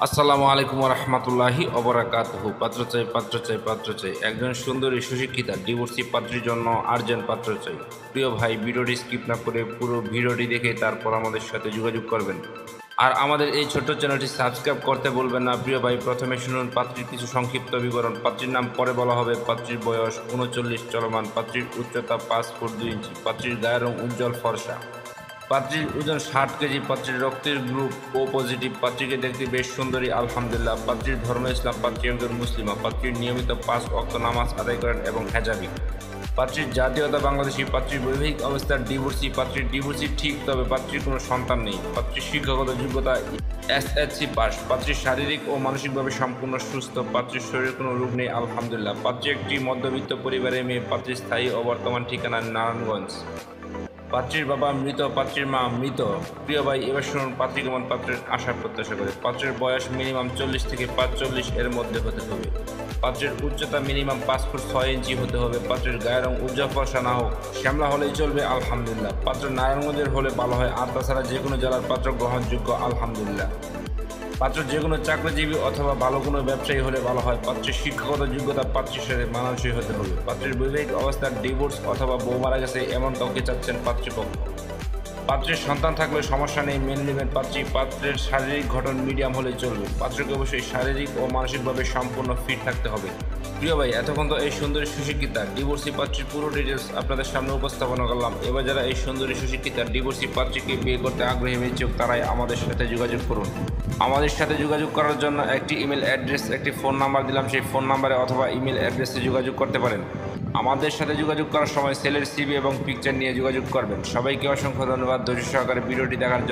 আসসালামু আলাইকুম রহমতুল্লাহি অবরাকাতুহু। পাত্র চাই, পাত্র চাই, পাত্র চাই। একজন সুন্দরী সুশিক্ষিতা ডিভোর্সি পাত্রীর জন্য আর্জেন্ট পাত্র চাই। প্রিয় ভাই, ভিডিওটি স্কিপ না করে পুরো ভিডিওটি দেখে তারপর আমাদের সাথে যোগাযোগ করবেন। আর আমাদের এই ছোট্ট চ্যানেলটি সাবস্ক্রাইব করতে বলবেন না। প্রিয় ভাই, প্রথমে শুনুন পাত্রীর কিছু সংক্ষিপ্ত বিবরণ। পাত্রীর নাম পরে বলা হবে। পাত্রীর বয়স 39 চলমান। পাত্রীর উচ্চতা 5 ফুট 2 ইঞ্চি। পাত্রীর গায়ের রং উজ্জ্বল ফর্সা। পাত্রীর ওজন 60 কেজি। পাত্রীর রক্তের গ্রুপ ও পজিটিভ। পাত্রীকে দেখতে বেশ সুন্দরী আলহামদুলিল্লাহ। পাত্রীর ধর্ম ইসলাম। পাত্রী একজন মুসলিমা। পাত্রীর নিয়মিত 5 ওয়াক্ত নামাজ আদায় করেন এবং হেজাবি। পাত্রীর জাতীয়তা বাংলাদেশী। পাত্রীর বৈবাহিক অবস্থার ডিভোর্সি। পাত্রীর ডিভোর্সি ঠিক, তবে পাত্রীর কোনো সন্তান নেই। পাত্রীর শিক্ষাগত যোগ্যতা এসএসসি পাস। পাত্রীর শারীরিক ও মানসিকভাবে সম্পূর্ণ সুস্থ। পাত্রীর শরীরে কোনো রোগ নেই আলহামদুলিল্লাহ। পাত্রী একটি মধ্যবিত্ত পরিবারের মেয়ে। পাত্রীর স্থায়ী ও বর্তমান ঠিকানা নারায়ণগঞ্জ। পাত্রীর বাবা মৃত, পাত্রীর মা মৃত। প্রিয় ভাই, এবার শুনুন পাত্রী কেমন পাত্রের আশা প্রত্যাশা করে। পাত্রের বয়স মিনিমাম 40 থেকে 45 এর মধ্যে হতে হবে। পাত্রের উচ্চতা মিনিমাম 5 ফুট 6 ইঞ্চি হতে হবে। পাত্রের গায়ের রং উজ্জ্বল ফর্সা না হোক, শ্যামলা হলেই চলবে আলহামদুলিল্লাহ। পাত্র নারায়ণগঞ্জের হলে ভালো হয়, আর তাছাড়া যে কোনো জেলার পাত্র গ্রহণযোগ্য আলহামদুলিল্লাহ। পাত্র যে কোনো চাকরিজীবী অথবা ভালো কোনো ব্যবসায়ী হলে ভালো হয়। পাত্রের শিক্ষাগত যোগ্যতা পাত্রের সাথে মানানসই হতে হবে। পাত্রের বৈবাহিক অবস্থার ডিভোর্স অথবা বউ মারা গেছে এমন কাউকে চাচ্ছেন পাত্রীপক্ষ। পাত্রের সন্তান থাকলে সমস্যা নেই, মেনে নেবেন পাত্রী। পাত্রের শারীরিক গঠন মিডিয়াম হলে চলবে। পাত্রকে অবশ্যই শারীরিক ও মানসিকভাবে সম্পূর্ণ ফিট থাকতে হবে। প্রিয় ভাই, এতক্ষণ তো এই সুন্দরী সুশিক্ষিতা ডিভোর্সি পাত্রীর পুরো ডিটেলস আপনাদের সামনে উপস্থাপনা করলাম। এবার যারা এই সুন্দরী সুশিক্ষিতা ডিভোর্সি পাত্রীকে বিয়ে করতে আগ্রহী হয়েছে, তারাই আমাদের সাথে যোগাযোগ করুন। আমাদের সাথে যোগাযোগ করার জন্য একটি ইমেল অ্যাড্রেস, একটি ফোন নাম্বার দিলাম। সেই ফোন নাম্বারে অথবা ইমেল অ্যাড্রেসে যোগাযোগ করতে পারেন। আমাদের সাথে যোগাযোগ করার সময় সেলের সিভি এবং পিকচার নিয়ে যোগাযোগ করবেন। সবাইকে অসংখ্য ধন্যবাদ ধৈর্য সহকারে ভিডিওটি দেখার জন্য।